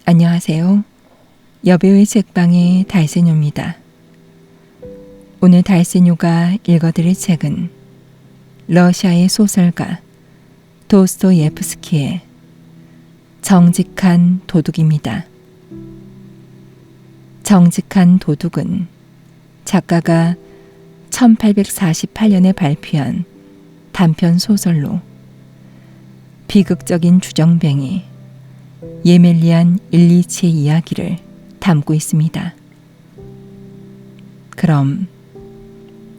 안녕하세요. 여배우의 책방의 달세뇨입니다. 오늘 달세뇨가 읽어드릴 책은 러시아의 소설가 도스토예프스키의 정직한 도둑입니다. 정직한 도둑은 작가가 1848년에 발표한 단편 소설로 비극적인 주정뱅이 예멜리안 일리치의 이야기를 담고 있습니다. 그럼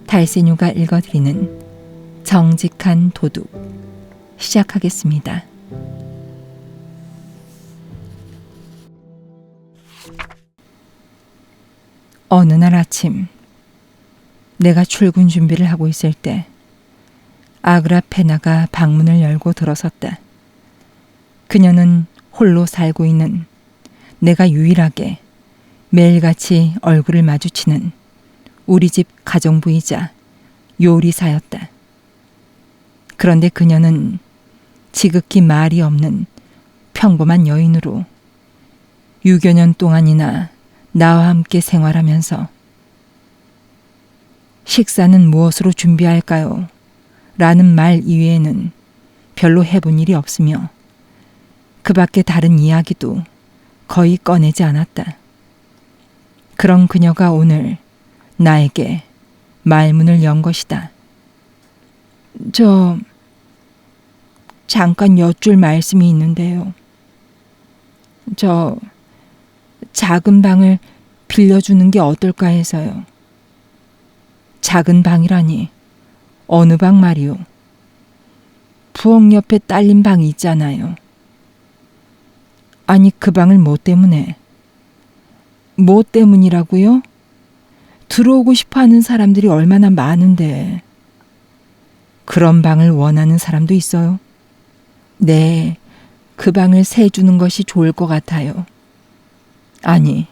달세뇨가 읽어드리는 정직한 도둑 시작하겠습니다. 어느 날 아침 내가 출근 준비를 하고 있을 때 아그라페나가 방문을 열고 들어섰다. 그녀는 홀로 살고 있는 내가 유일하게 매일같이 얼굴을 마주치는 우리 집 가정부이자 요리사였다. 그런데 그녀는 지극히 말이 없는 평범한 여인으로 6여 년 동안이나 나와 함께 생활하면서 식사는 무엇으로 준비할까요? 라는 말 이외에는 별로 해본 일이 없으며 그 밖에 다른 이야기도 거의 꺼내지 않았다. 그런 그녀가 오늘 나에게 말문을 연 것이다. 잠깐 여쭐 말씀이 있는데요. 작은 방을 빌려주는 게 어떨까 해서요. 작은 방이라니 어느 방 말이오? 부엌 옆에 딸린 방이 있잖아요. 아니 그 방을 뭐 때문에? 뭐 때문이라고요? 들어오고 싶어하는 사람들이 얼마나 많은데. 그런 방을 원하는 사람도 있어요? 네, 그 방을 세주는 것이 좋을 것 같아요. 아니,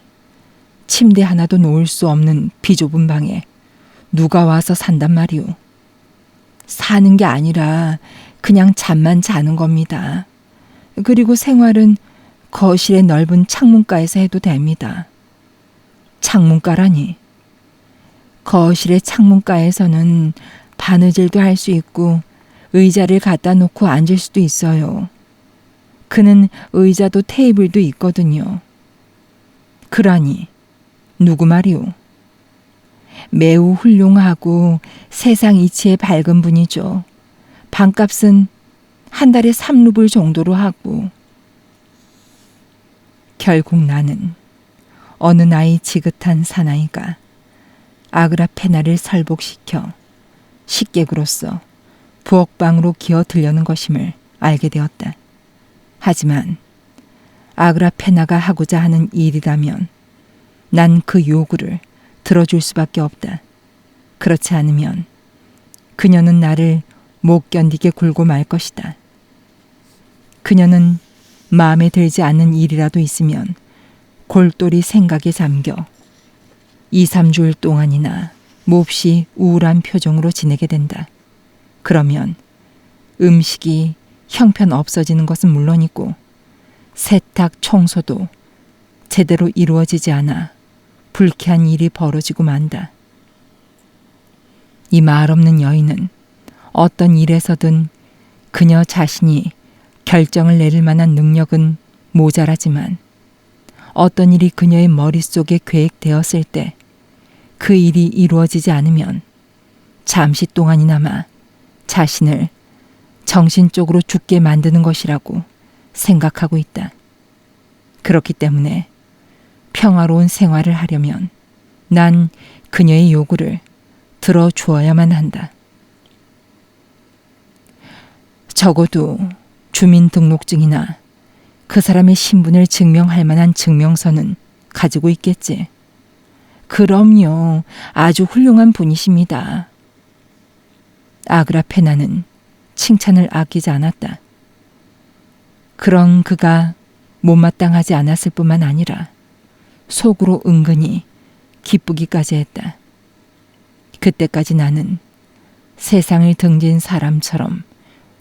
침대 하나도 놓을 수 없는 비좁은 방에 누가 와서 산단 말이오? 사는 게 아니라 그냥 잠만 자는 겁니다. 그리고 생활은 거실의 넓은 창문가에서 해도 됩니다. 창문가라니. 거실의 창문가에서는 바느질도 할 수 있고 의자를 갖다 놓고 앉을 수도 있어요. 그는 의자도 테이블도 있거든요. 그러니 누구 말이오? 매우 훌륭하고 세상 이치에 밝은 분이죠. 방값은 한 달에 3루블 정도로 하고. 결국 나는 어느 나이 지긋한 사나이가 아그라페나를 설복시켜 식객으로서 부엌방으로 기어들려는 것임을 알게 되었다. 하지만 아그라페나가 하고자 하는 일이라면 난 그 요구를 들어줄 수밖에 없다. 그렇지 않으면 그녀는 나를 못 견디게 굴고 말 것이다. 그녀는 마음에 들지 않는 일이라도 있으면 골똘히 생각에 잠겨 2, 3주일 동안이나 몹시 우울한 표정으로 지내게 된다. 그러면 음식이 형편 없어지는 것은 물론이고 세탁, 청소도 제대로 이루어지지 않아 불쾌한 일이 벌어지고 만다. 이 말 없는 여인은 어떤 일에서든 그녀 자신이 결정을 내릴 만한 능력은 모자라지만 어떤 일이 그녀의 머릿속에 계획되었을 때 그 일이 이루어지지 않으면 잠시 동안이나마 자신을 정신적으로 죽게 만드는 것이라고 생각하고 있다. 그렇기 때문에 평화로운 생활을 하려면 난 그녀의 요구를 들어주어야만 한다. 적어도 주민등록증이나 그 사람의 신분을 증명할 만한 증명서는 가지고 있겠지. 그럼요. 아주 훌륭한 분이십니다. 아그라페나는 칭찬을 아끼지 않았다. 그런 그가 못마땅하지 않았을 뿐만 아니라 속으로 은근히 기쁘기까지 했다. 그때까지 나는 세상을 등진 사람처럼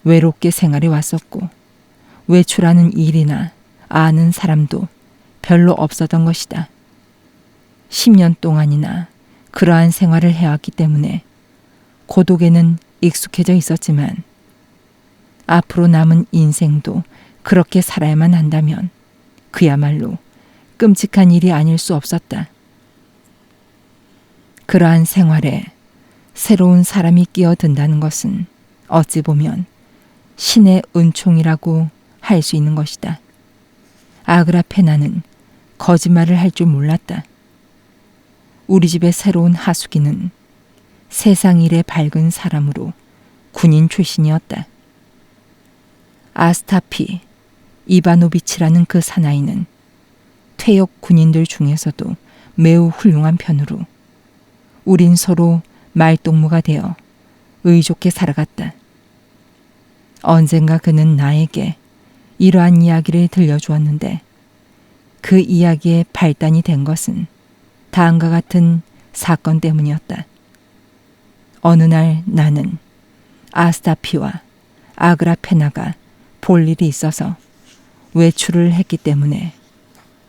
외롭게 생활해 왔었고 외출하는 일이나 아는 사람도 별로 없었던 것이다. 10년 동안이나 그러한 생활을 해왔기 때문에 고독에는 익숙해져 있었지만 앞으로 남은 인생도 그렇게 살아야만 한다면 그야말로 끔찍한 일이 아닐 수 없었다. 그러한 생활에 새로운 사람이 끼어든다는 것은 어찌 보면 신의 은총이라고 할 수 있는 것이다. 아그라페나는 거짓말을 할 줄 몰랐다. 우리 집의 새로운 하숙이는 세상 일에 밝은 사람으로 군인 출신이었다. 아스타피 이바노비치라는 그 사나이는 퇴역 군인들 중에서도 매우 훌륭한 편으로 우린 서로 말동무가 되어 의좋게 살아갔다. 언젠가 그는 나에게 이러한 이야기를 들려주었는데 그 이야기의 발단이 된 것은 다음과 같은 사건 때문이었다. 어느 날 나는 아스타피와 아그라페나가 볼 일이 있어서 외출을 했기 때문에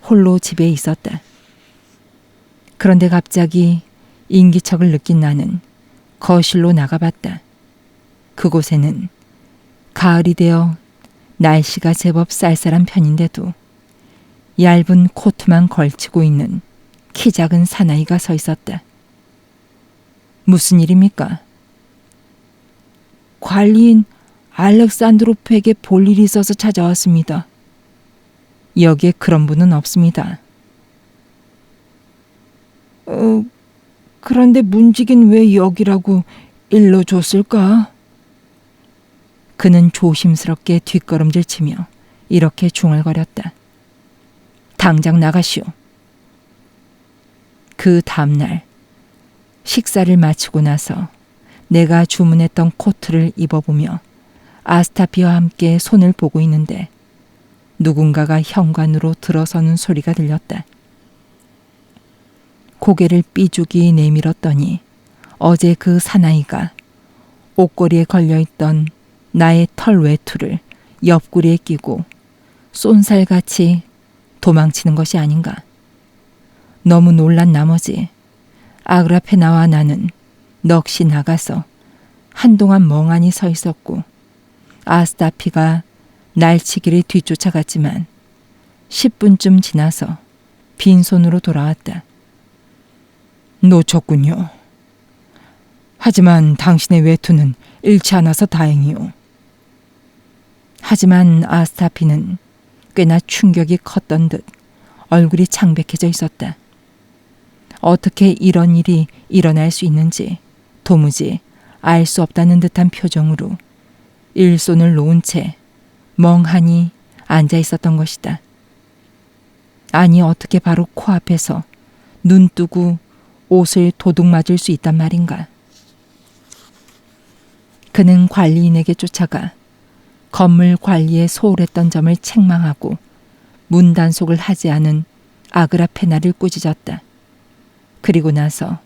홀로 집에 있었다. 그런데 갑자기 인기척을 느낀 나는 거실로 나가봤다. 그곳에는 가을이 되어 날씨가 제법 쌀쌀한 편인데도 얇은 코트만 걸치고 있는 키 작은 사나이가 서 있었다. 무슨 일입니까? 관리인 알렉산드로프에게 볼 일이 있어서 찾아왔습니다. 여기에 그런 분은 없습니다. 그런데 문지긴 왜 여기라고 일러줬을까? 그는 조심스럽게 뒷걸음질 치며 이렇게 중얼거렸다. 당장 나가시오. 그 다음날 식사를 마치고 나서 내가 주문했던 코트를 입어보며 아스타피와 함께 손을 보고 있는데 누군가가 현관으로 들어서는 소리가 들렸다. 고개를 삐죽이 내밀었더니 어제 그 사나이가 옷걸이에 걸려있던 나의 털 외투를 옆구리에 끼고 쏜살같이 도망치는 것이 아닌가. 너무 놀란 나머지 아그라페나와 나는 넋이 나가서 한동안 멍하니 서 있었고 아스타피가 날치기를 뒤쫓아갔지만 10분쯤 지나서 빈손으로 돌아왔다. 놓쳤군요. 하지만 당신의 외투는 잃지 않아서 다행이오. 하지만 아스타피는 꽤나 충격이 컸던 듯 얼굴이 창백해져 있었다. 어떻게 이런 일이 일어날 수 있는지 도무지 알 수 없다는 듯한 표정으로 일손을 놓은 채 멍하니 앉아 있었던 것이다. 아니 어떻게 바로 코앞에서 눈 뜨고 옷을 도둑 맞을 수 있단 말인가. 그는 관리인에게 쫓아가 건물 관리에 소홀했던 점을 책망하고 문단속을 하지 않은 아그라페나를 꾸짖었다. 그리고 나서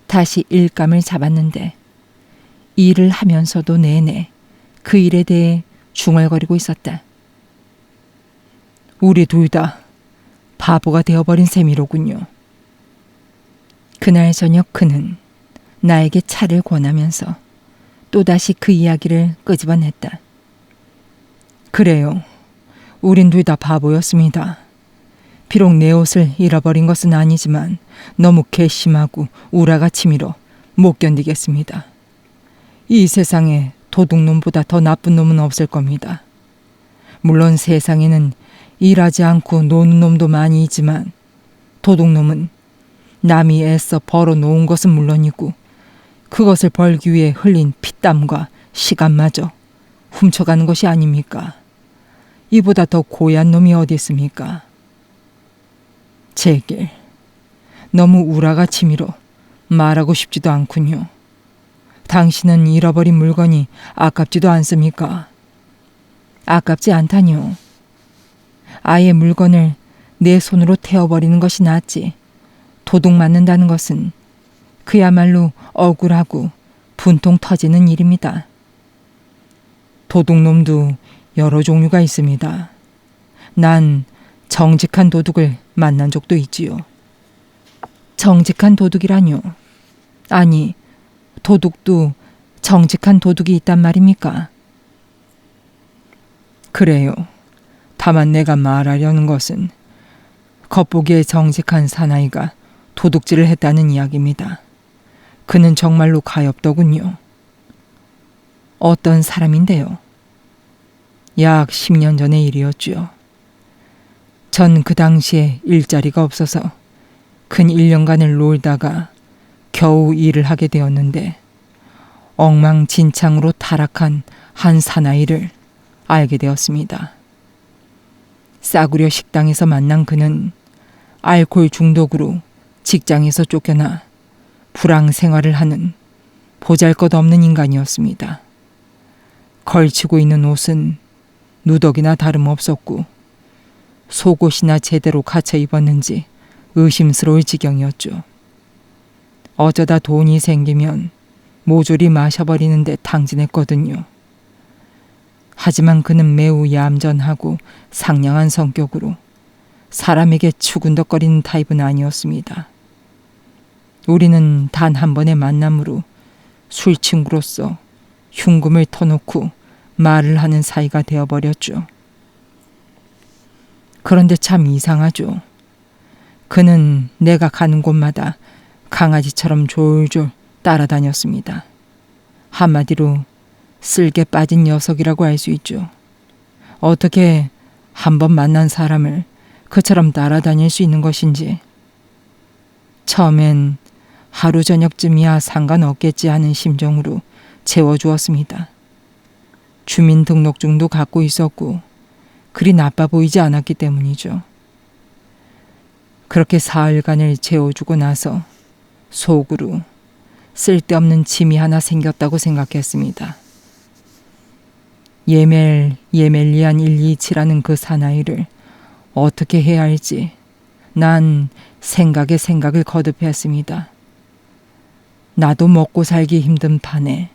다시 일감을 잡았는데 일을 하면서도 내내 그 일에 대해 중얼거리고 있었다. 우리 둘 다 바보가 되어버린 셈이로군요. 그날 저녁 그는 나에게 차를 권하면서 또다시 그 이야기를 끄집어냈다. 그래요. 우린 둘 다 바보였습니다. 비록 내 옷을 잃어버린 것은 아니지만 너무 괘씸하고 우라가 치밀어 못 견디겠습니다. 이 세상에 도둑놈보다 더 나쁜 놈은 없을 겁니다. 물론 세상에는 일하지 않고 노는 놈도 많이 있지만 도둑놈은 남이 애써 벌어놓은 것은 물론이고 그것을 벌기 위해 흘린 피땀과 시간마저 훔쳐가는 것이 아닙니까? 이보다 더 고얀 놈이 어디 있습니까? 제길, 너무 우라가 치밀어 말하고 싶지도 않군요. 당신은 잃어버린 물건이 아깝지도 않습니까? 아깝지 않다뇨. 아예 물건을 내 손으로 태워버리는 것이 낫지. 도둑 맞는다는 것은 그야말로 억울하고 분통 터지는 일입니다. 도둑놈도 여러 종류가 있습니다. 난 정직한 도둑을 만난 적도 있지요. 정직한 도둑이라뇨? 아니, 도둑도 정직한 도둑이 있단 말입니까? 그래요. 다만 내가 말하려는 것은 겉보기에 정직한 사나이가 도둑질을 했다는 이야기입니다. 그는 정말로 가엾더군요. 어떤 사람인데요? 약 10년 전의 일이었지요. 전 그 당시에 일자리가 없어서 근 1년간을 놀다가 겨우 일을 하게 되었는데 엉망진창으로 타락한 한 사나이를 알게 되었습니다. 싸구려 식당에서 만난 그는 알코올 중독으로 직장에서 쫓겨나 불황 생활을 하는 보잘것없는 인간이었습니다. 걸치고 있는 옷은 누더기나 다름없었고 속옷이나 제대로 갖춰 입었는지 의심스러울 지경이었죠. 어쩌다 돈이 생기면 모조리 마셔버리는데 탕진했거든요. 하지만 그는 매우 얌전하고 상냥한 성격으로 사람에게 추근덕거리는 타입은 아니었습니다. 우리는 단 한 번의 만남으로 술친구로서 흉금을 터놓고 말을 하는 사이가 되어버렸죠. 그런데 참 이상하죠. 그는 내가 가는 곳마다 강아지처럼 졸졸 따라다녔습니다. 한마디로 쓸개 빠진 녀석이라고 할 수 있죠. 어떻게 한 번 만난 사람을 그처럼 따라다닐 수 있는 것인지. 처음엔 하루 저녁쯤이야 상관없겠지 하는 심정으로 채워주었습니다. 주민등록증도 갖고 있었고 그리 나빠 보이지 않았기 때문이죠. 그렇게 사흘간을 재워주고 나서 속으로 쓸데없는 짐이 하나 생겼다고 생각했습니다. 예멜리안 127라는 그 사나이를 어떻게 해야 할지 난 생각에 생각을 거듭했습니다. 나도 먹고 살기 힘든 판에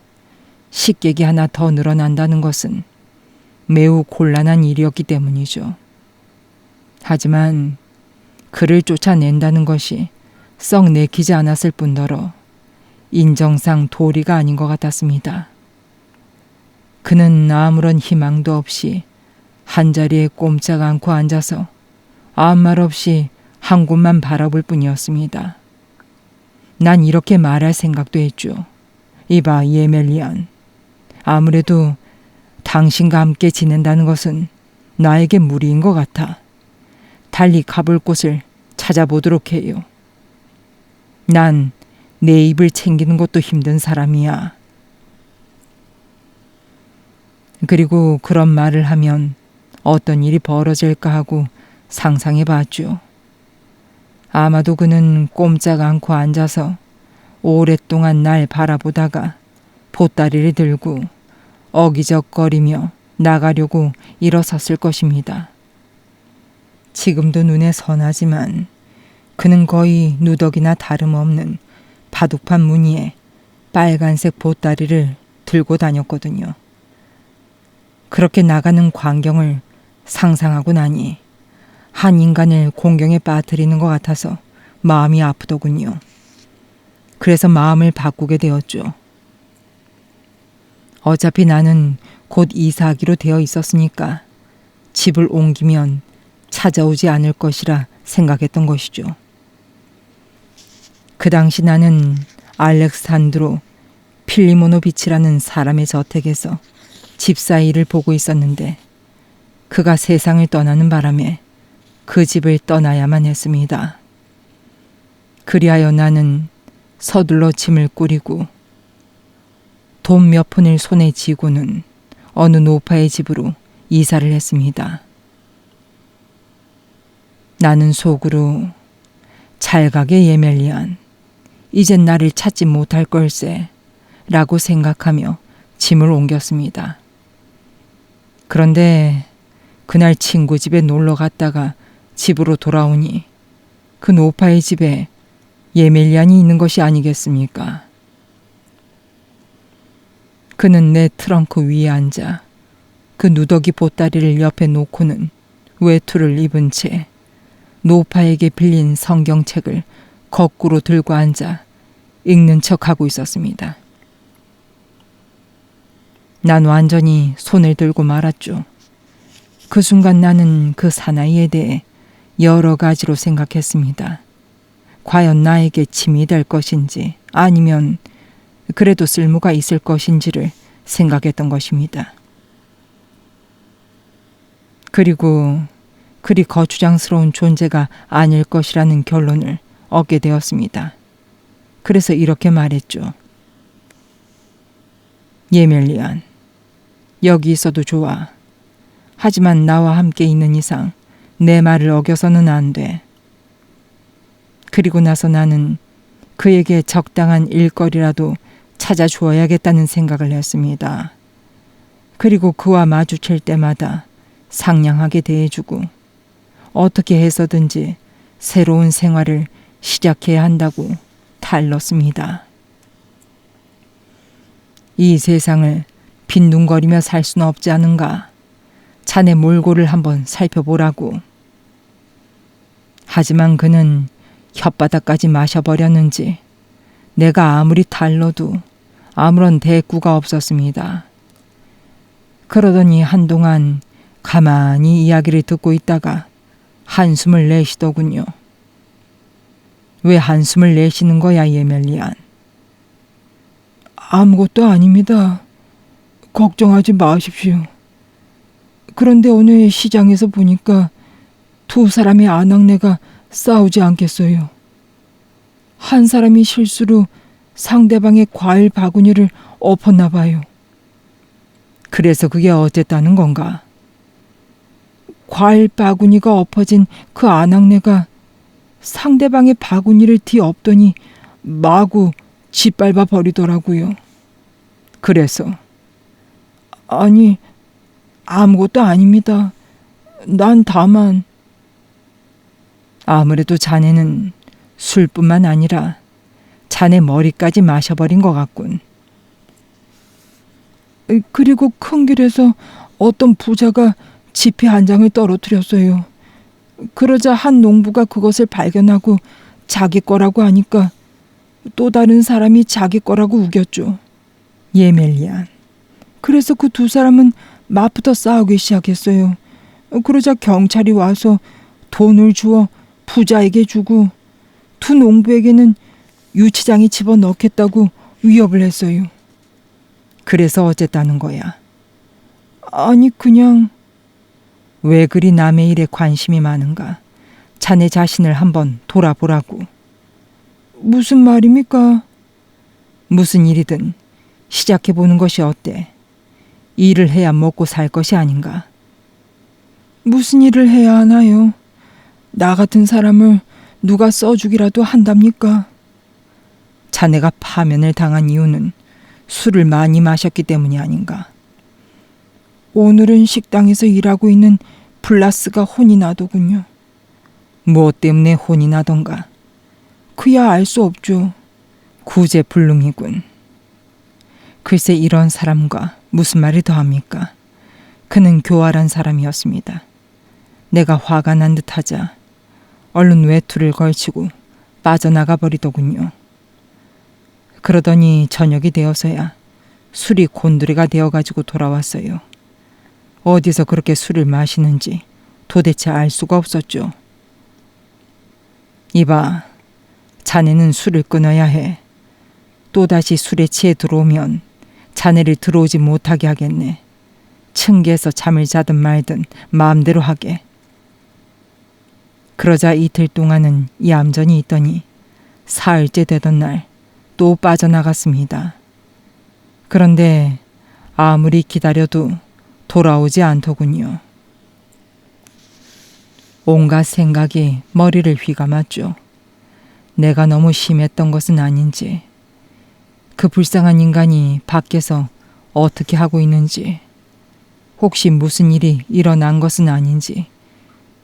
식객이 하나 더 늘어난다는 것은 매우 곤란한 일이었기 때문이죠. 하지만 그를 쫓아낸다는 것이 썩 내키지 않았을 뿐더러 인정상 도리가 아닌 것 같았습니다. 그는 아무런 희망도 없이 한자리에 꼼짝 않고 앉아서 아무 말 없이 한 곳만 바라볼 뿐이었습니다. 난 이렇게 말할 생각도 했죠. 이봐 예멜리안, 아무래도 당신과 함께 지낸다는 것은 나에게 무리인 것 같아. 달리 가볼 곳을 찾아보도록 해요. 난 내 입을 챙기는 것도 힘든 사람이야. 그리고 그런 말을 하면 어떤 일이 벌어질까 하고 상상해 봤죠. 아마도 그는 꼼짝 않고 앉아서 오랫동안 날 바라보다가 보따리를 들고 어기적거리며 나가려고 일어섰을 것입니다. 지금도 눈에 선하지만 그는 거의 누더기나 다름없는 바둑판 무늬에 빨간색 보따리를 들고 다녔거든요. 그렇게 나가는 광경을 상상하고 나니 한 인간을 공경에 빠뜨리는 것 같아서 마음이 아프더군요. 그래서 마음을 바꾸게 되었죠. 어차피 나는 곧 이사하기로 되어 있었으니까 집을 옮기면 찾아오지 않을 것이라 생각했던 것이죠. 그 당시 나는 알렉산드로 필리모노비치라는 사람의 저택에서 집사 일을 보고 있었는데 그가 세상을 떠나는 바람에 그 집을 떠나야만 했습니다. 그리하여 나는 서둘러 짐을 꾸리고 돈 몇 푼을 손에 쥐고는 어느 노파의 집으로 이사를 했습니다. 나는 속으로 잘 가게 예멜리안, 이젠 나를 찾지 못할 걸세 라고 생각하며 짐을 옮겼습니다. 그런데 그날 친구 집에 놀러 갔다가 집으로 돌아오니 그 노파의 집에 예멜리안이 있는 것이 아니겠습니까? 그는 내 트렁크 위에 앉아 그 누더기 보따리를 옆에 놓고는 외투를 입은 채 노파에게 빌린 성경책을 거꾸로 들고 앉아 읽는 척하고 있었습니다. 난 완전히 손을 들고 말았죠. 그 순간 나는 그 사나이에 대해 여러 가지로 생각했습니다. 과연 나에게 침이 될 것인지 아니면 그래도 쓸모가 있을 것인지를 생각했던 것입니다. 그리고 그리 거추장스러운 존재가 아닐 것이라는 결론을 얻게 되었습니다. 그래서 이렇게 말했죠. 예멜리안, 여기 있어도 좋아. 하지만 나와 함께 있는 이상 내 말을 어겨서는 안 돼. 그리고 나서 나는 그에게 적당한 일거리라도 찾아주어야겠다는 생각을 했습니다. 그리고 그와 마주칠 때마다 상냥하게 대해주고 어떻게 해서든지 새로운 생활을 시작해야 한다고 달렀습니다. 이 세상을 빈둥거리며 살 수는 없지 않은가? 자네 몰골을 한번 살펴보라고. 하지만 그는 혓바닥까지 마셔버렸는지 내가 아무리 달러도 아무런 대꾸가 없었습니다. 그러더니 한동안 가만히 이야기를 듣고 있다가 한숨을 내쉬더군요. 왜 한숨을 내쉬는 거야, 예멜리안? 아무것도 아닙니다. 걱정하지 마십시오. 그런데 오늘 시장에서 보니까 두 사람의 아낙네가 싸우지 않겠어요. 한 사람이 실수로 상대방의 과일 바구니를 엎었나 봐요. 그래서 그게 어쨌다는 건가? 과일 바구니가 엎어진 그 아낙네가 상대방의 바구니를 뒤엎더니 마구 짓밟아 버리더라고요. 그래서 아니, 아무것도 아닙니다. 난 다만 아무래도 자네는 술뿐만 아니라 자네 머리까지 마셔버린 것 같군. 그리고 큰 길에서 어떤 부자가 지폐 한 장을 떨어뜨렸어요. 그러자 한 농부가 그것을 발견하고 자기 거라고 하니까 또 다른 사람이 자기 거라고 우겼죠. 예멜리안. 그래서 그 두 사람은 맞붙어 싸우기 시작했어요. 그러자 경찰이 와서 돈을 주어 부자에게 주고 두 농부에게는 유치장에 집어넣겠다고 위협을 했어요. 그래서 어쨌다는 거야? 아니, 그냥 왜 그리 남의 일에 관심이 많은가? 자네 자신을 한번 돌아보라고. 무슨 말입니까? 무슨 일이든 시작해보는 것이 어때? 일을 해야 먹고 살 것이 아닌가? 무슨 일을 해야 하나요? 나 같은 사람을 누가 써주기라도 한답니까? 자네가 파면을 당한 이유는 술을 많이 마셨기 때문이 아닌가? 오늘은 식당에서 일하고 있는 블라스가 혼이 나더군요. 무엇 때문에 혼이 나던가? 그야 알 수 없죠. 구제불능이군. 글쎄 이런 사람과 무슨 말을 더합니까? 그는 교활한 사람이었습니다. 내가 화가 난 듯하자 얼른 외투를 걸치고 빠져나가 버리더군요. 그러더니 저녁이 되어서야 술이 곤두레가 되어가지고 돌아왔어요. 어디서 그렇게 술을 마시는지 도대체 알 수가 없었죠. 이봐, 자네는 술을 끊어야 해. 또다시 술에 취해 들어오면 자네를 들어오지 못하게 하겠네. 층계에서 잠을 자든 말든 마음대로 하게. 그러자 이틀 동안은 얌전히 있더니 사흘째 되던 날 또 빠져나갔습니다. 그런데 아무리 기다려도 돌아오지 않더군요. 온갖 생각이 머리를 휘감았죠. 내가 너무 심했던 것은 아닌지, 그 불쌍한 인간이 밖에서 어떻게 하고 있는지, 혹시 무슨 일이 일어난 것은 아닌지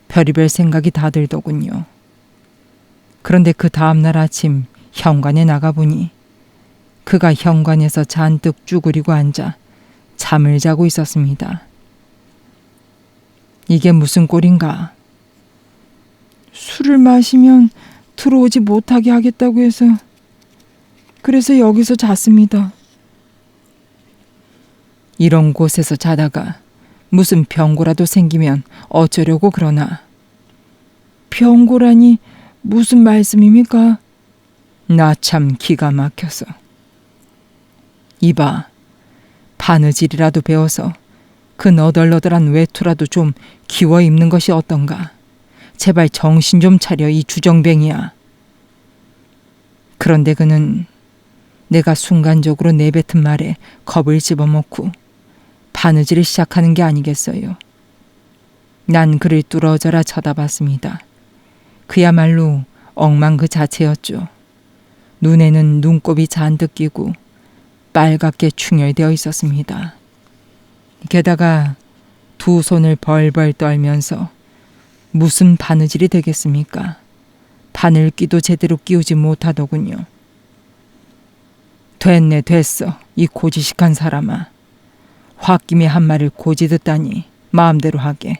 별의별 생각이 다 들더군요. 그런데 그 다음날 아침 현관에 나가보니 그가 현관에서 잔뜩 쭈그리고 앉아 잠을 자고 있었습니다. 이게 무슨 꼴인가? 술을 마시면 들어오지 못하게 하겠다고 해서 그래서 여기서 잤습니다. 이런 곳에서 자다가 무슨 병고라도 생기면 어쩌려고 그러나. 병고라니 무슨 말씀입니까? 나 참 기가 막혀서. 이봐, 바느질이라도 배워서 그 너덜너덜한 외투라도 좀 기워 입는 것이 어떤가. 제발 정신 좀 차려, 이 주정뱅이야. 그런데 그는 내가 순간적으로 내뱉은 말에 겁을 집어먹고 바느질을 시작하는 게 아니겠어요. 난 그를 뚫어져라 쳐다봤습니다. 그야말로 엉망 그 자체였죠. 눈에는 눈곱이 잔뜩 끼고 빨갛게 충혈되어 있었습니다. 게다가 두 손을 벌벌 떨면서 무슨 바느질이 되겠습니까? 바늘귀도 제대로 끼우지 못하더군요. 됐네, 됐어. 이 고지식한 사람아. 홧김에 한 말을 고지 듣다니 마음대로 하게.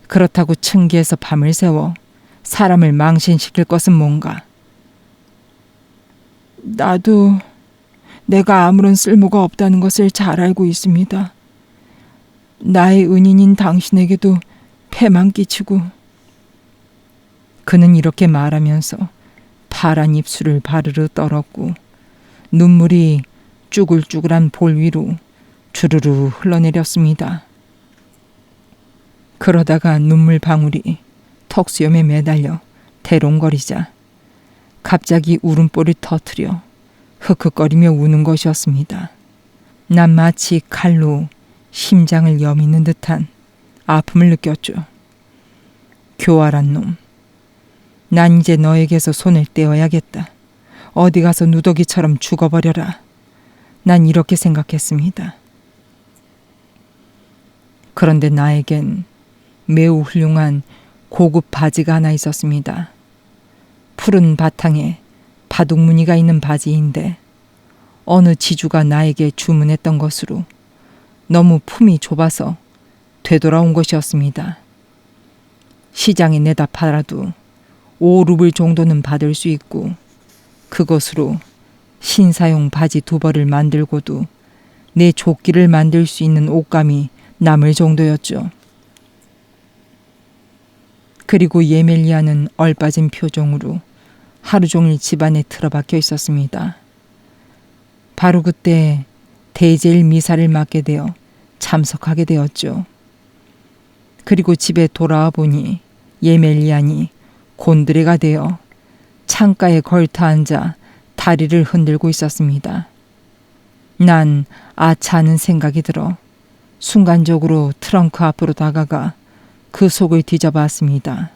그렇다고 층계에서 밤을 새워 사람을 망신시킬 것은 뭔가. 나도 내가 아무런 쓸모가 없다는 것을 잘 알고 있습니다. 나의 은인인 당신에게도 패만 끼치고. 그는 이렇게 말하면서 파란 입술을 바르르 떨었고 눈물이 쭈글쭈글한 볼 위로 주르르 흘러내렸습니다. 그러다가 눈물 방울이 턱수염에 매달려 대롱거리자 갑자기 울음보를 터뜨려 흑흑거리며 우는 것이었습니다. 난 마치 칼로 심장을 여미는 듯한 아픔을 느꼈죠. 교활한 놈. 난 이제 너에게서 손을 떼어야겠다. 어디 가서 누더기처럼 죽어버려라. 난 이렇게 생각했습니다. 그런데 나에겐 매우 훌륭한 고급 바지가 하나 있었습니다. 푸른 바탕에 바둑 무늬가 있는 바지인데 어느 지주가 나에게 주문했던 것으로 너무 품이 좁아서 되돌아온 것이었습니다. 시장에 내다 팔아도 5루블 정도는 받을 수 있고 그것으로 신사용 바지 2벌을 만들고도 내 조끼를 만들 수 있는 옷감이 남을 정도였죠. 그리고 예멜리아는 얼빠진 표정으로 하루 종일 집안에 틀어박혀 있었습니다. 바로 그때 대제일 미사를 맡게 되어 참석하게 되었죠. 그리고 집에 돌아와 보니 예멜리안이 곤드레가 되어 창가에 걸터 앉아 다리를 흔들고 있었습니다. 난 아차하는 생각이 들어 순간적으로 트렁크 앞으로 다가가 그 속을 뒤져봤습니다.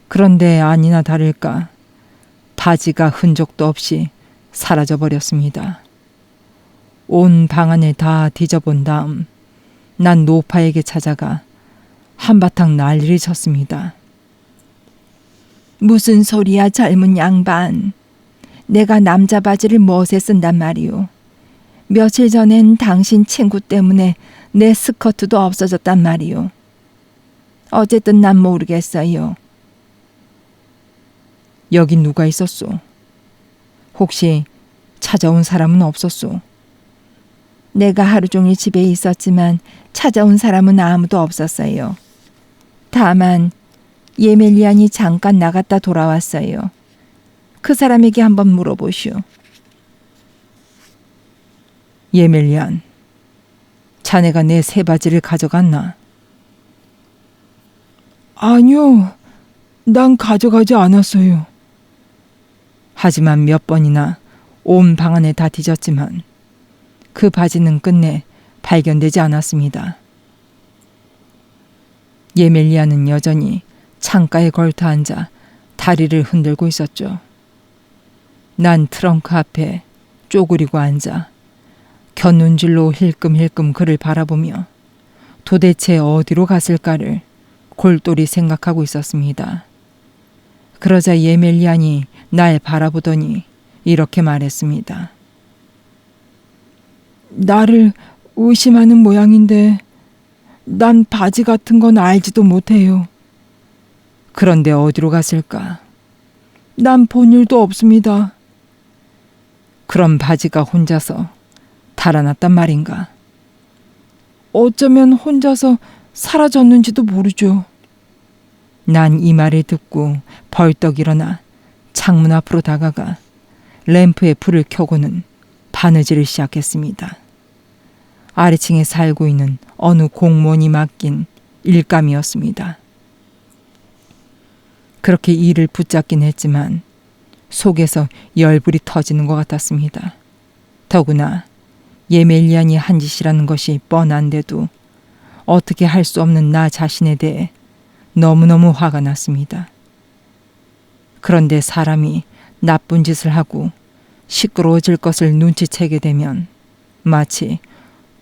그런데 아니나 다를까 바지가 흔적도 없이 사라져버렸습니다. 온 방안을 다 뒤져본 다음 난 노파에게 찾아가 한바탕 난리를 쳤습니다. 무슨 소리야, 젊은 양반. 내가 남자 바지를 멋에 쓴단 말이오. 며칠 전엔 당신 친구 때문에 내 스커트도 없어졌단 말이오. 어쨌든 난 모르겠어요. 여기 누가 있었소? 혹시 찾아온 사람은 없었소? 내가 하루 종일 집에 있었지만 찾아온 사람은 아무도 없었어요. 다만 예멜리안이 잠깐 나갔다 돌아왔어요. 그 사람에게 한번 물어보시오. 예멜리안, 자네가 내 새 바지를 가져갔나? 아니요, 난 가져가지 않았어요. 하지만 몇 번이나 온 방안에 다 뒤졌지만 그 바지는 끝내 발견되지 않았습니다. 예멜리아는 여전히 창가에 걸터 앉아 다리를 흔들고 있었죠. 난 트렁크 앞에 쪼그리고 앉아 곁눈질로 힐끔힐끔 그를 바라보며 도대체 어디로 갔을까를 골똘히 생각하고 있었습니다. 그러자 예멜리안이 날 바라보더니 이렇게 말했습니다. 나를 의심하는 모양인데 난 바지 같은 건 알지도 못해요. 그런데 어디로 갔을까? 난 본 일도 없습니다. 그럼 바지가 혼자서 달아났단 말인가? 어쩌면 혼자서 사라졌는지도 모르죠. 난 이 말을 듣고 벌떡 일어나 창문 앞으로 다가가 램프에 불을 켜고는 바느질을 시작했습니다. 아래층에 살고 있는 어느 공무원이 맡긴 일감이었습니다. 그렇게 일을 붙잡긴 했지만 속에서 열불이 터지는 것 같았습니다. 더구나 예멜리안이 한 짓이라는 것이 뻔한데도 어떻게 할 수 없는 나 자신에 대해 너무너무 화가 났습니다. 그런데 사람이 나쁜 짓을 하고 시끄러워질 것을 눈치채게 되면 마치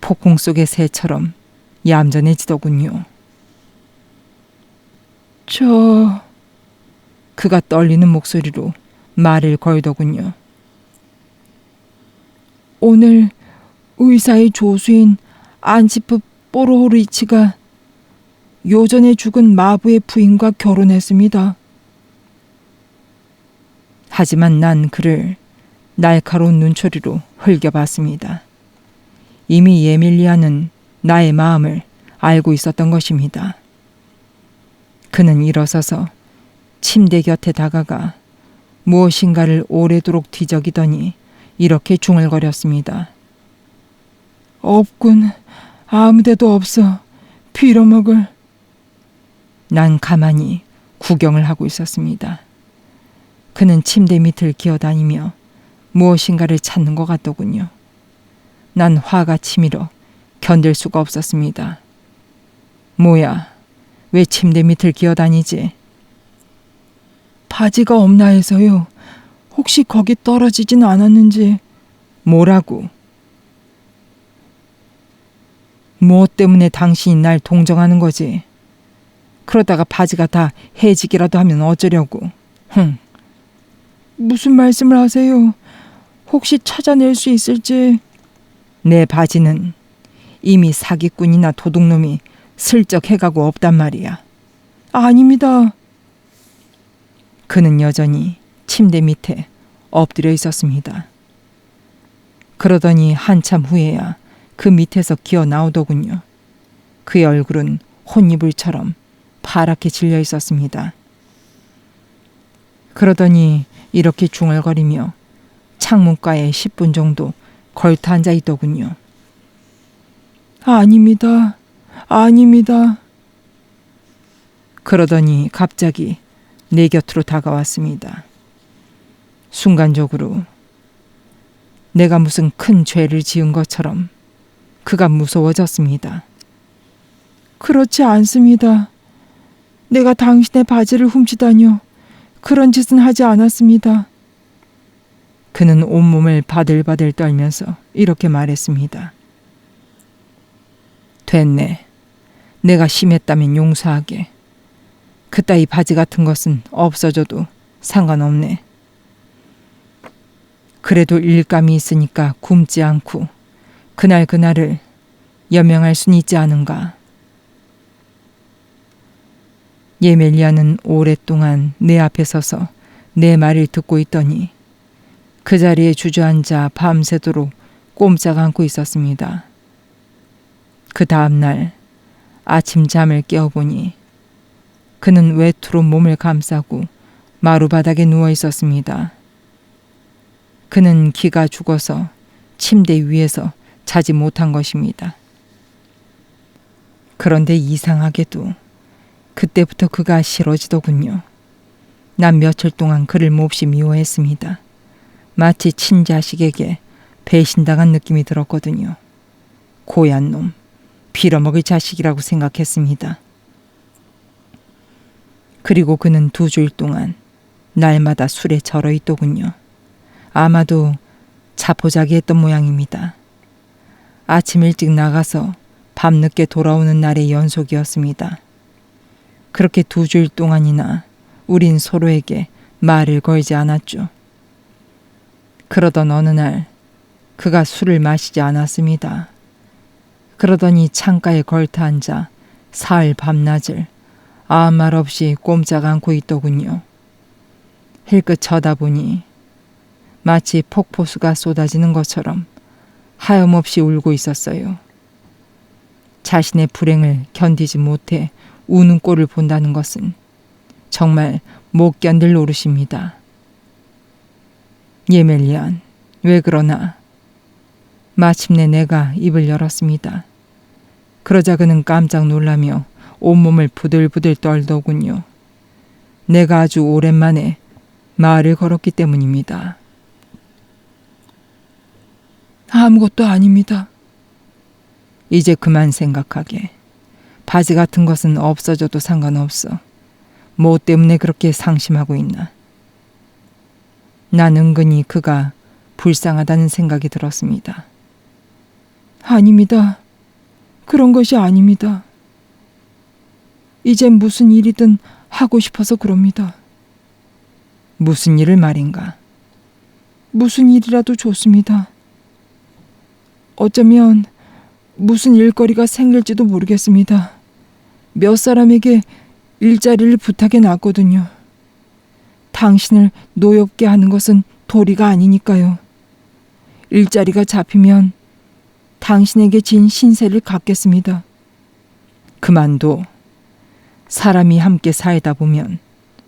폭풍 속의 새처럼 얌전해지더군요. 그가 떨리는 목소리로 말을 걸더군요. 오늘 의사의 조수인 안치프 뽀로호리치가 요전에 죽은 마부의 부인과 결혼했습니다. 하지만 난 그를 날카로운 눈초리로 흘겨봤습니다. 이미 예밀리아는 나의 마음을 알고 있었던 것입니다. 그는 일어서서 침대 곁에 다가가 무엇인가를 오래도록 뒤적이더니 이렇게 중얼거렸습니다. 없군. 아무데도 없어. 빌어먹을. 난 가만히 구경을 하고 있었습니다. 그는 침대 밑을 기어다니며 무엇인가를 찾는 것 같더군요. 난 화가 치밀어 견딜 수가 없었습니다. 뭐야, 왜 침대 밑을 기어다니지? 바지가 없나 해서요. 혹시 거기 떨어지진 않았는지. 뭐라고? 무엇 때문에 당신이 날 동정하는 거지? 그러다가 바지가 다 해지기라도 하면 어쩌려고. 무슨 말씀을 하세요? 혹시 찾아낼 수 있을지. 내 바지는 이미 사기꾼이나 도둑놈이 슬쩍 해가고 없단 말이야. 아닙니다. 그는 여전히 침대 밑에 엎드려 있었습니다. 그러더니 한참 후에야 그 밑에서 기어 나오더군요. 그의 얼굴은 혼이불처럼 파랗게 질려 있었습니다. 그러더니 이렇게 중얼거리며 창문가에 10분 정도 걸터 앉아 있더군요. 아닙니다. 아닙니다. 그러더니 갑자기 내 곁으로 다가왔습니다. 순간적으로 내가 무슨 큰 죄를 지은 것처럼 그가 무서워졌습니다. 그렇지 않습니다. 내가 당신의 바지를 훔치다뇨. 그런 짓은 하지 않았습니다. 그는 온몸을 바들바들 떨면서 이렇게 말했습니다. 됐네. 내가 심했다면 용서하게. 그따위 바지 같은 것은 없어져도 상관없네. 그래도 일감이 있으니까 굶지 않고 그날을 여명할 순 있지 않은가. 예멜리아는 오랫동안 내 앞에 서서 내 말을 듣고 있더니 그 자리에 주저앉아 밤새도록 꼼짝 않고 있었습니다. 그 다음날 아침 잠을 깨어보니 그는 외투로 몸을 감싸고 마루바닥에 누워 있었습니다. 그는 기가 죽어서 침대 위에서 자지 못한 것입니다. 그런데 이상하게도 그때부터 그가 싫어지더군요. 난 며칠 동안 그를 몹시 미워했습니다. 마치 친자식에게 배신당한 느낌이 들었거든요. 고얀 놈, 빌어먹을 자식이라고 생각했습니다. 그리고 그는 2주일 동안 날마다 술에 절어 있더군요. 아마도 자포자기 했던 모양입니다. 아침 일찍 나가서 밤늦게 돌아오는 날의 연속이었습니다. 그렇게 2주일 동안이나 우린 서로에게 말을 걸지 않았죠. 그러던 어느 날 그가 술을 마시지 않았습니다. 그러더니 창가에 걸터 앉아 사흘 밤낮을 아무 말 없이 꼼짝 않고 있더군요. 힐끗 쳐다보니 마치 폭포수가 쏟아지는 것처럼 하염없이 울고 있었어요. 자신의 불행을 견디지 못해 우는 꼴을 본다는 것은 정말 못 견딜 노릇입니다. 예멜리안, 왜 그러나? 마침내 내가 입을 열었습니다. 그러자 그는 깜짝 놀라며 온몸을 부들부들 떨더군요. 내가 아주 오랜만에 말을 걸었기 때문입니다. 아무것도 아닙니다. 이제 그만 생각하게. 바지 같은 것은 없어져도 상관없어. 뭐 때문에 그렇게 상심하고 있나. 난 은근히 그가 불쌍하다는 생각이 들었습니다. 아닙니다. 그런 것이 아닙니다. 이젠 무슨 일이든 하고 싶어서 그럽니다. 무슨 일을 말인가? 무슨 일이라도 좋습니다. 어쩌면 무슨 일거리가 생길지도 모르겠습니다. 몇 사람에게 일자리를 부탁해 놨거든요. 당신을 노엽게 하는 것은 도리가 아니니까요. 일자리가 잡히면 당신에게 진 신세를 갚겠습니다. 그만둬. 사람이 함께 살다 보면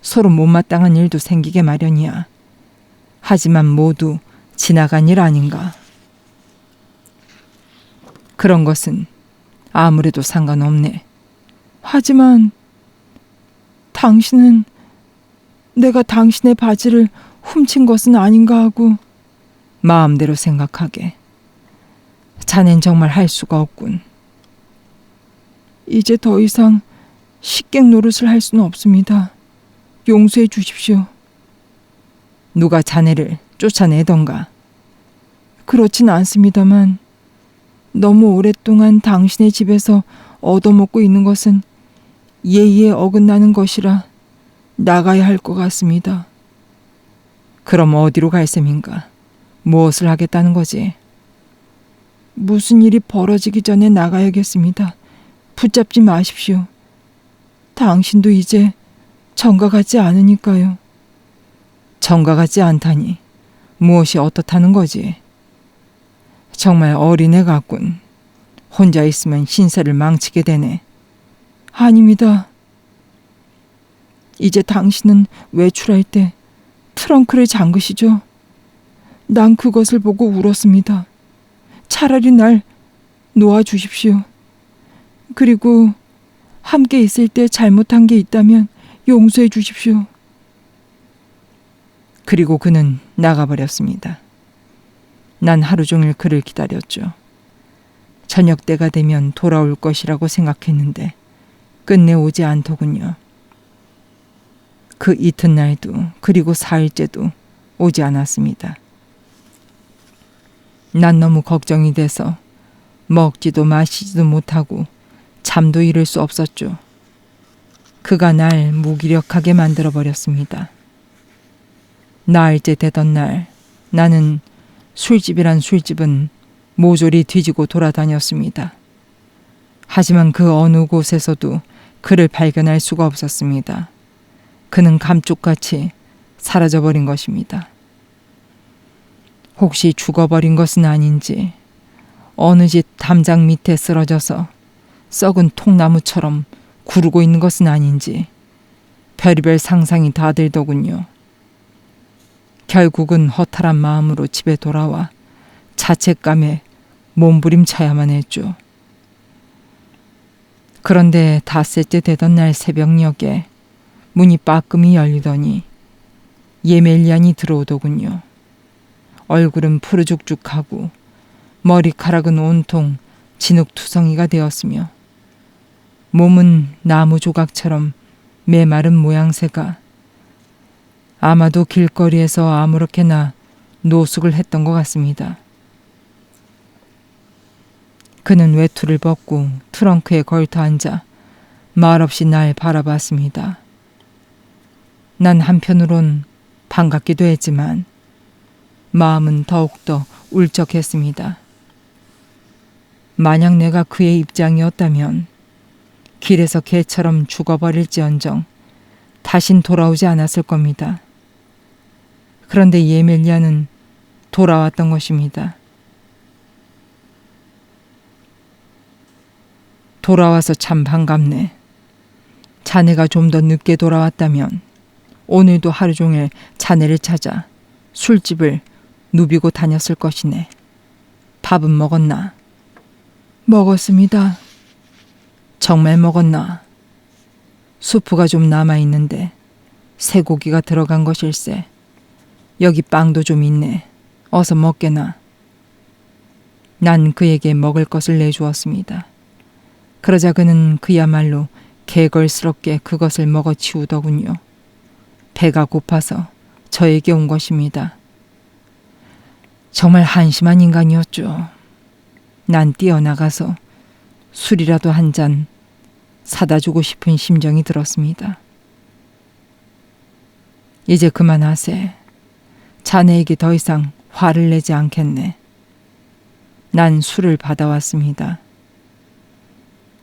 서로 못마땅한 일도 생기게 마련이야. 하지만 모두 지나간 일 아닌가. 그런 것은 아무래도 상관없네. 하지만 당신은 내가 당신의 바지를 훔친 것은 아닌가 하고 마음대로 생각하게. 자넨 정말 할 수가 없군. 이제 더 이상 식객 노릇을 할 수는 없습니다. 용서해 주십시오. 누가 자네를 쫓아내던가? 그렇진 않습니다만 너무 오랫동안 당신의 집에서 얻어먹고 있는 것은 예의에 어긋나는 것이라 나가야 할 것 같습니다. 그럼 어디로 갈 셈인가? 무엇을 하겠다는 거지? 무슨 일이 벌어지기 전에 나가야겠습니다. 붙잡지 마십시오. 당신도 이제 정가 같지 않으니까요. 정가 같지 않다니 무엇이 어떻다는 거지? 정말 어린애 같군. 혼자 있으면 신세를 망치게 되네. 아닙니다. 이제 당신은 외출할 때 트렁크를 잠그시죠? 난 그것을 보고 울었습니다. 차라리 날 놓아주십시오. 그리고 함께 있을 때 잘못한 게 있다면 용서해 주십시오. 그리고 그는 나가버렸습니다. 난 하루 종일 그를 기다렸죠. 저녁 때가 되면 돌아올 것이라고 생각했는데 끝내 오지 않더군요. 그 이튿날도 그리고 4일째도 오지 않았습니다. 난 너무 걱정이 돼서 먹지도 마시지도 못하고 잠도 이룰 수 없었죠. 그가 날 무기력하게 만들어버렸습니다. 나흘째 되던 날 나는 술집이란 술집은 모조리 뒤지고 돌아다녔습니다. 하지만 그 어느 곳에서도 그를 발견할 수가 없었습니다. 그는 감쪽같이 사라져버린 것입니다. 혹시 죽어버린 것은 아닌지, 어느 집 담장 밑에 쓰러져서 썩은 통나무처럼 구르고 있는 것은 아닌지 별의별 상상이 다 들더군요. 결국은 허탈한 마음으로 집에 돌아와 자책감에 몸부림쳐야만 했죠. 그런데 닷새째 되던 날 새벽녘에 문이 빠끔히 열리더니 예멜리안이 들어오더군요. 얼굴은 푸르죽죽하고 머리카락은 온통 진흙투성이가 되었으며 몸은 나무 조각처럼 메마른 모양새가 아마도 길거리에서 아무렇게나 노숙을 했던 것 같습니다. 그는 외투를 벗고 트렁크에 걸터 앉아 말없이 날 바라봤습니다. 난 한편으론 반갑기도 했지만 마음은 더욱더 울적했습니다. 만약 내가 그의 입장이었다면 길에서 개처럼 죽어버릴지언정 다신 돌아오지 않았을 겁니다. 그런데 예멜리아는 돌아왔던 것입니다. 돌아와서 참 반갑네. 자네가 좀 더 늦게 돌아왔다면 오늘도 하루 종일 자네를 찾아 술집을 누비고 다녔을 것이네. 밥은 먹었나? 먹었습니다. 정말 먹었나? 수프가 좀 남아있는데 쇠고기가 들어간 것일세. 여기 빵도 좀 있네. 어서 먹게나. 난 그에게 먹을 것을 내주었습니다. 그러자 그는 그야말로 개걸스럽게 그것을 먹어치우더군요. 배가 고파서 저에게 온 것입니다. 정말 한심한 인간이었죠. 난 뛰어나가서 술이라도 한 잔 사다 주고 싶은 심정이 들었습니다. 이제 그만하세. 자네에게 더 이상 화를 내지 않겠네. 난 술을 받아왔습니다.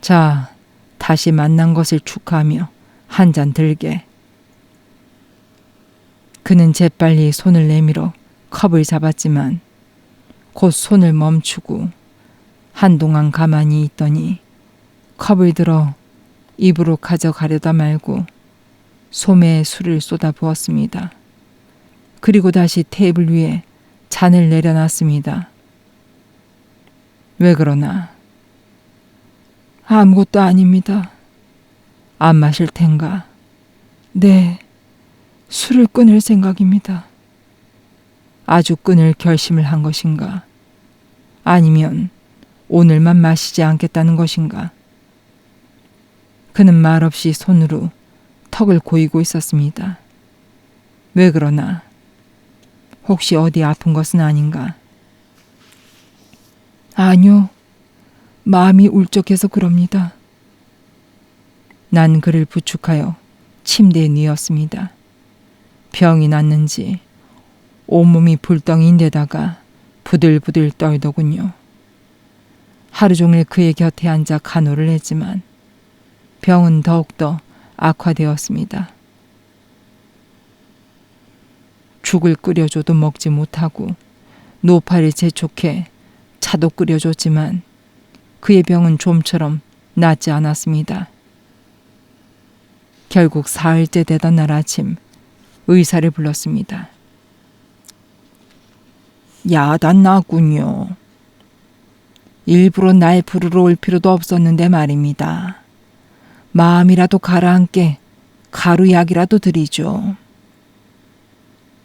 자, 다시 만난 것을 축하하며 한 잔 들게. 그는 재빨리 손을 내밀어 컵을 잡았지만 곧 손을 멈추고 한동안 가만히 있더니 컵을 들어 입으로 가져가려다 말고 소매에 술을 쏟아 부었습니다. 그리고 다시 테이블 위에 잔을 내려놨습니다. 왜 그러나? 아무것도 아닙니다. 안 마실 텐가? 네, 술을 끊을 생각입니다. 아주 끊을 결심을 한 것인가? 아니면 오늘만 마시지 않겠다는 것인가? 그는 말없이 손으로 턱을 고이고 있었습니다. 왜 그러나? 혹시 어디 아픈 것은 아닌가? 아니요. 마음이 울적해서 그럽니다. 난 그를 부축하여 침대에 누웠습니다. 병이 났는지 온몸이 불덩이인데다가 부들부들 떨더군요. 하루 종일 그의 곁에 앉아 간호를 했지만 병은 더욱더 악화되었습니다. 죽을 끓여줘도 먹지 못하고 노파를 재촉해 차도 끓여줬지만 그의 병은 좀처럼 낫지 않았습니다. 결국 사흘째 되던 날 아침 의사를 불렀습니다. 야단 났군요. 일부러 날 부르러 올 필요도 없었는데 말입니다. 마음이라도 가라앉게 가루약이라도 드리죠.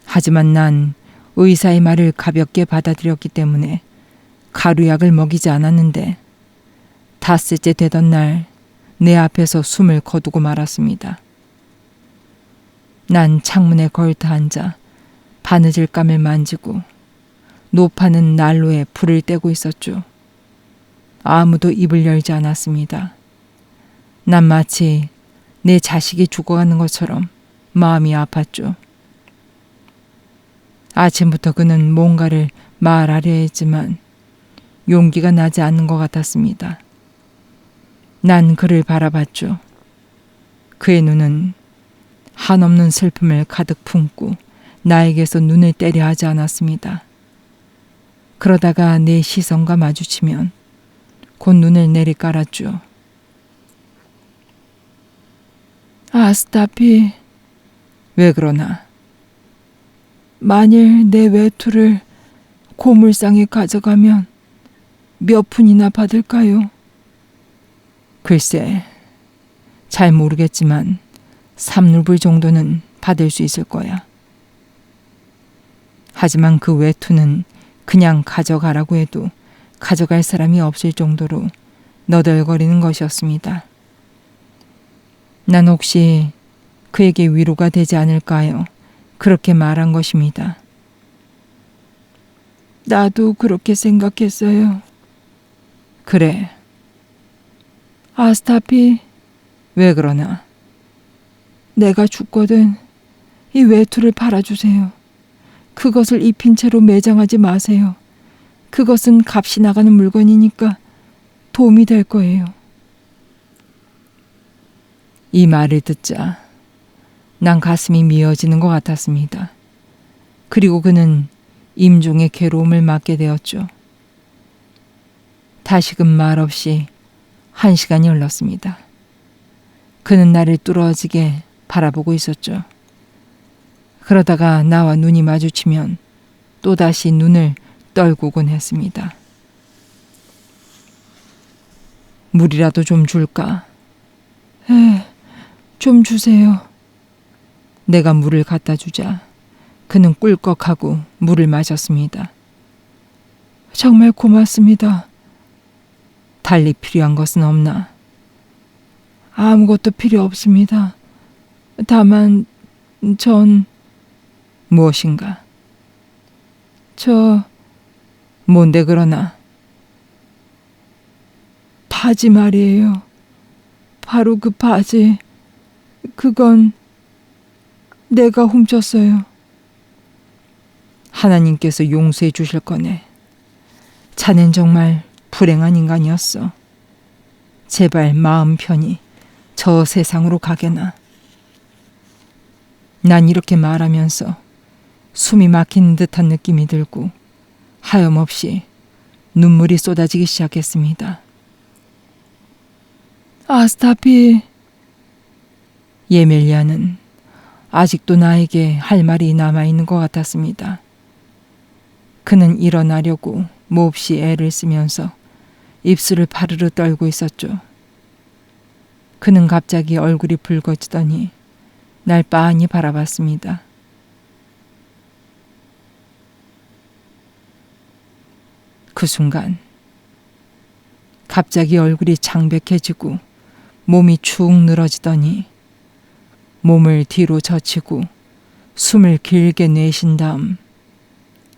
하지만 난 의사의 말을 가볍게 받아들였기 때문에 가루약을 먹이지 않았는데 닷새째 되던 날 내 앞에서 숨을 거두고 말았습니다. 난 창문에 걸터 앉아 바느질감을 만지고 노파는 난로에 불을 떼고 있었죠. 아무도 입을 열지 않았습니다. 난 마치 내 자식이 죽어가는 것처럼 마음이 아팠죠. 아침부터 그는 뭔가를 말하려 했지만 용기가 나지 않는 것 같았습니다. 난 그를 바라봤죠. 그의 눈은 한없는 슬픔을 가득 품고 나에게서 눈을 떼려 하지 않았습니다. 그러다가 내 시선과 마주치면 곧 눈을 내리깔았죠. 아스타피, 왜 그러나? 만일 내 외투를 고물상에 가져가면 몇 푼이나 받을까요? 글쎄, 잘 모르겠지만 3루블 정도는 받을 수 있을 거야. 하지만 그 외투는 그냥 가져가라고 해도 가져갈 사람이 없을 정도로 너덜거리는 것이었습니다. 난 혹시 그에게 위로가 되지 않을까요? 그렇게 말한 것입니다. 나도 그렇게 생각했어요. 그래. 아스타피, 왜 그러나? 내가 죽거든 이 외투를 팔아주세요. 그것을 입힌 채로 매장하지 마세요. 그것은 값이 나가는 물건이니까 도움이 될 거예요. 이 말을 듣자 난 가슴이 미어지는 것 같았습니다. 그리고 그는 임종의 괴로움을 맞게 되었죠. 다시금 말없이 1시간이 흘렀습니다. 그는 나를 뚫어지게 바라보고 있었죠. 그러다가 나와 눈이 마주치면 또다시 눈을 떨구곤 했습니다. 물이라도 좀 줄까? 좀 주세요. 내가 물을 갖다 주자 그는 꿀꺽하고 물을 마셨습니다. 정말 고맙습니다. 달리 필요한 것은 없나? 아무것도 필요 없습니다. 다만 전 무엇인가? 뭔데 그러나? 바지 말이에요. 바로 그 바지. 그건 내가 훔쳤어요. 하나님께서 용서해 주실 거네. 자넨 정말 불행한 인간이었어. 제발 마음 편히 저 세상으로 가게나. 난 이렇게 말하면서 숨이 막히는 듯한 느낌이 들고 하염없이 눈물이 쏟아지기 시작했습니다. 아스타피. 예멜리아는 아직도 나에게 할 말이 남아있는 것 같았습니다. 그는 일어나려고 몹시 애를 쓰면서 입술을 파르르 떨고 있었죠. 그는 갑자기 얼굴이 붉어지더니 날 빤히 바라봤습니다. 그 순간 갑자기 얼굴이 창백해지고 몸이 축 늘어지더니 몸을 뒤로 젖히고 숨을 길게 내쉰 다음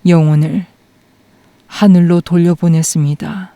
영혼을 하늘로 돌려보냈습니다.